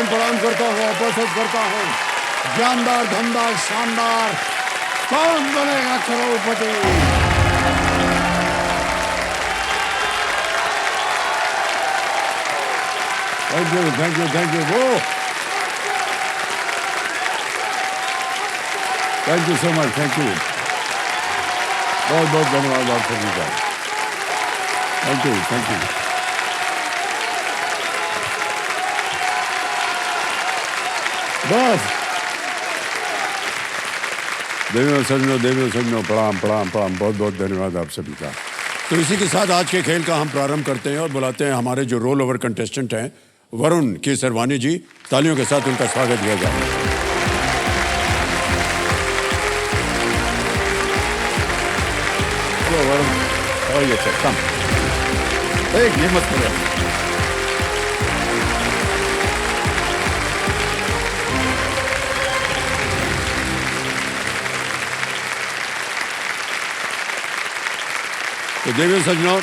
Captain प्रणाम करता हूँ, उपस्थित करता हूँ जानदार, धमदार, शानदार, Kaun Banega Crorepati. Thank you, thank you, thank you. वो thank you so much, thank you, बहुत बहुत धन्यवाद आप सभी का। Thank you, thank you. बस देवियों सजनों प्रणाम प्रणाम प्रणाम, बहुत बहुत धन्यवाद आप सभी का। तो इसी के साथ आज के खेल का हम प्रारंभ करते हैं और बुलाते हैं हमारे जो रोल ओवर कंटेस्टेंट हैं वरुण केसरवानी जी। तालियों के साथ उनका स्वागत किया जाए। Hello Varun, how are you sir? Come, ये मत करो। तो देवियों सज्जनों,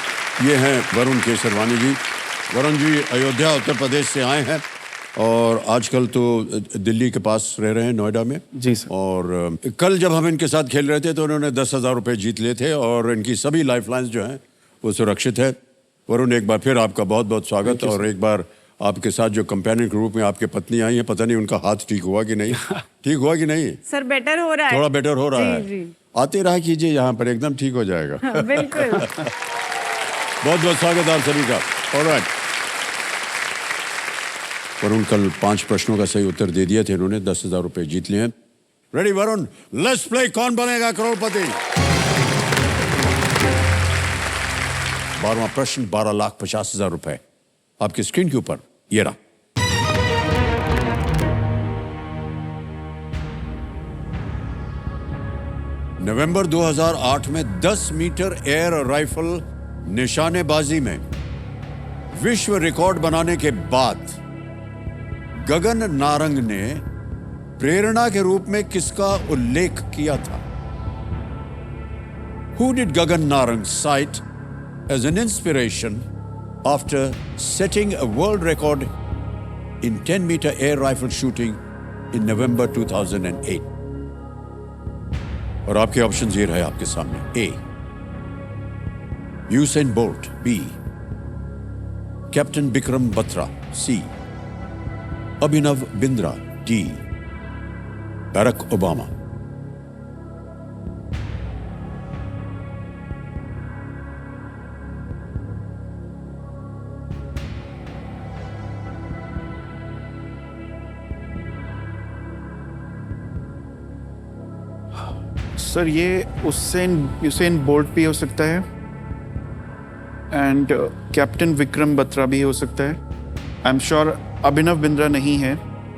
ये हैं वरुण केसरवानी जी। वरुण जी अयोध्या उत्तर प्रदेश से आए हैं और आजकल तो दिल्ली के पास रह रहे हैं, नोएडा में। जी सर। और कल जब हम इनके साथ खेल रहे थे तो उन्होंने 10,000 रुपये जीत लिए थे और इनकी सभी लाइफलाइंस जो हैं वो सुरक्षित है। वरुण, एक बार फिर आपका बहुत बहुत स्वागत। और एक बार आपके साथ जो कंपेनियन के रूप में आपकी पत्नी आई है, पता नहीं उनका हाथ ठीक हुआ कि नहीं? ठीक हुआ कि नहीं? सर बेटर हो रहा है, थोड़ा बेटर हो रहा जी, है। जी। आते रहा कीजिए यहाँ पर, एकदम ठीक हो जाएगा। बिल्कुल। बहुत बहुत स्वागत आप सभी का। ऑलराइट वरुण, कल 5 प्रश्नों का सही उत्तर दे दिए थे इन्होंने, 10,000 रुपये जीत लिए हैं। रेडी वरुण, लेट्स प्ले कौन बनेगा करोड़पति। 12वां प्रश्न, 12,50,000 रुपए आपकी स्क्रीन के ऊपर ये रहा। नवंबर 2008 में 10 मीटर एयर राइफल निशानेबाजी में विश्व रिकॉर्ड बनाने के बाद गगन नारंग ने प्रेरणा के रूप में किसका उल्लेख किया था? Who did Gagan Narang cite as an inspiration after setting a world record in 10-meter air rifle shooting in November 2008? और आपके ऑप्शन ये रहे आपके सामने। A Usain Bolt, B captain Vikram Batra, C Abhinav Bindra, D Barack Obama. Sir ये Usain Bolt भी हो सकता है एंड कैप्टन विक्रम बत्रा भी हो सकता है। I am sure Abhinav Bindra नहीं है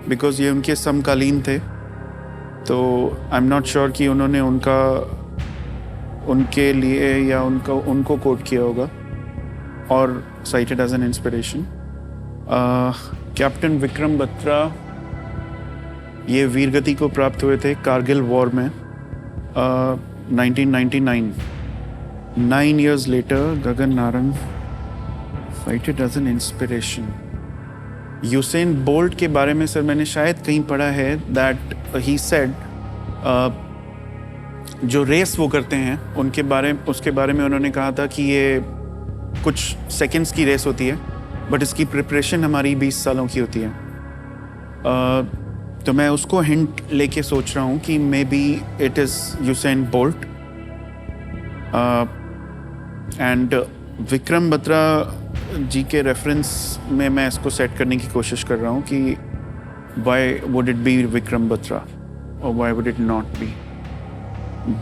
बिकॉज ये उनके समकालीन थे, तो आई एम नॉट श्योर कि उन्होंने उनके लिए या उनको कोट किया होगा और cited as an inspiration. Captain Vikram Batra ये वीरगति को प्राप्त हुए थे कारगिल वॉर में 1999। 9 years later, Gagan Narang cited as an inspiration. Usain bolt के बारे में सर मैंने शायद कहीं पढ़ा है दैट ही सेड जो रेस वो करते हैं उसके बारे में उन्होंने कहा था कि ये कुछ सेकंड्स की रेस होती है बट इसकी प्रिपरेशन हमारी 20 सालों की होती है। तो मैं उसको हिंट लेके सोच रहा हूँ कि maybe it is Usain Bolt and Vikram Batra ji के रेफरेंस में मैं इसको सेट करने की कोशिश कर रहा हूँ कि why would it be Vikram Batra और why would it not be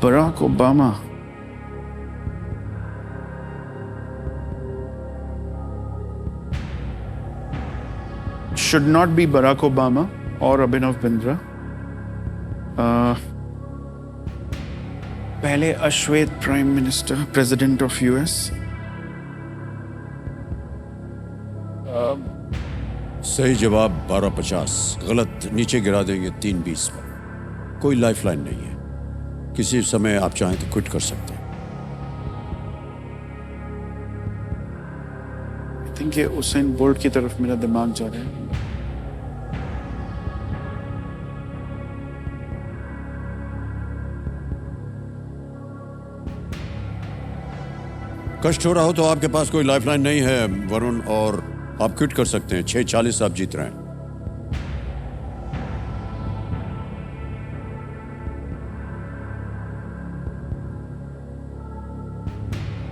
Barack Obama. Should not be Barack Obama और अभिनव बिंद्रा। पहले अश्वेत prime minister president of US. सही जवाब 1250, गलत नीचे गिरा देंगे 320 पर। कोई लाइफलाइन नहीं है, किसी समय आप चाहें तो क्विट कर सकते हैं। आई थिंक ये उसेन बोल्ट की तरफ मेरा दिमाग जा रहा है। कष्ट हो रहा हो तो आपके पास कोई लाइफलाइन नहीं है वरुण, और आप क्विट कर सकते हैं। 6:40 आप जीत रहे हैं।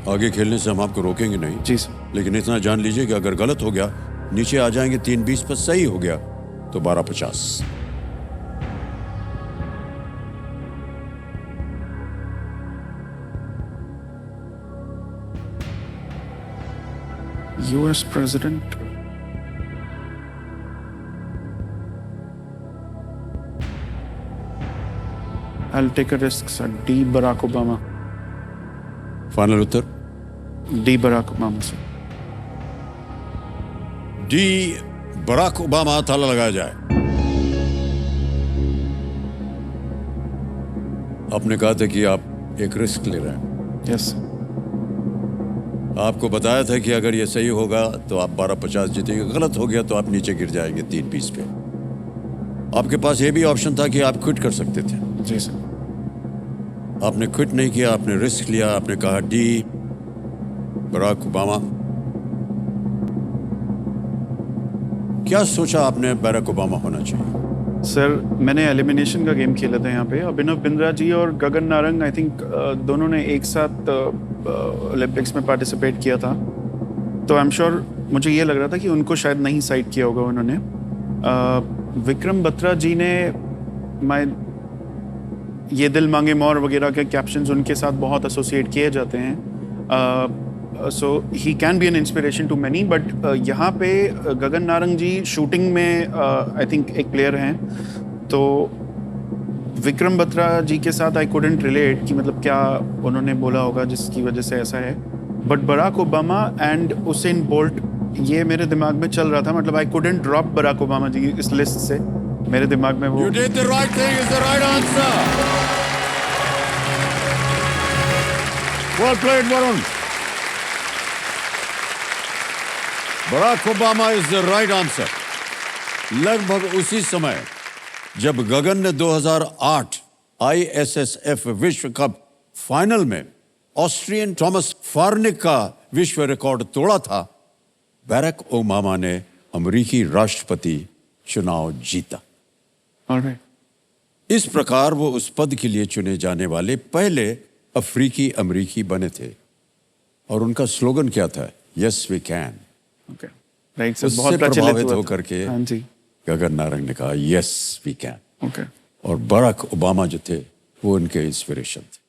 आगे खेलने से हम आपको रोकेंगे नहीं जी सर। लेकिन इतना जान लीजिए कि अगर गलत हो गया नीचे आ जाएंगे। 3:20 पर सही हो गया तो 12:50। US president. I'll take a risk, sir. D. Barack Obama. Final उत्तर D. Barack Obama, sir. D Barack Obama. ताला लगाया जाए। आपने कहा था कि आप एक रिस्क ले रहे हैं। Yes, sir. आपको बताया था कि अगर ये सही होगा तो आप 12:50 जीतेंगे, गलत हो गया तो आप नीचे गिर जाएंगे 3:20 पे। आपके पास ये भी ऑप्शन था कि आप क्विट कर सकते थे। जी सर। आपने क्विट नहीं किया, आपने रिस्क लिया। आपने कहा डी बराक ओबामा। क्या सोचा आपने बराक ओबामा होना चाहिए? सर मैंने एलिमिनेशन का गेम खेला था यहाँ पे। अभिनव बिंद्रा जी और गगन नारंग आई थिंक दोनों ने एक साथ ओलंपिक्स में पार्टिसिपेट किया था, तो आई एम श्योर मुझे ये लग रहा था कि उनको शायद नहीं साइड किया होगा उन्होंने। विक्रम बत्रा जी ने ये दिल मांगे मोर वगैरह के कैप्शंस उनके साथ बहुत एसोसिएट किए जाते हैं, so he can be an inspiration to many. But यहाँ पे गगन नारंग जी शूटिंग में आई थिंक एक प्लेयर हैं, तो विक्रम बत्रा जी के साथ आई कुडंट रिलेट कि मतलब क्या उन्होंने बोला होगा जिसकी वजह से ऐसा है। But Barack Obama and Usain Bolt ये मेरे दिमाग में चल रहा था, मतलब I couldn't drop Barack Obama ji इस लिस्ट से। मेरे दिमाग में वो You did the right thing, is the right answer. Well played, Varun. Barack Obama is the right answer. लगभग उसी समय जब गगन ने 2008 ISSF विश्व कप फाइनल में ऑस्ट्रियन थॉमस फार्निक का विश्व रिकॉर्ड तोड़ा था, बराक ओबामा ने अमेरिकी राष्ट्रपति चुनाव जीता। Alright. इस प्रकार वो उस पद के लिए चुने जाने वाले पहले अफ्रीकी अमेरिकी बने थे। और उनका स्लोगन क्या था? Yes we can. Okay. Right, sir. उससे बहुत प्रचलित प्रभावित हुआ था। होकर के हाँ जी। गगन नारंग ने कहा यस वी कैन। Okay. और बराक ओबामा जो थे वो उनके इंस्पिरेशन थे।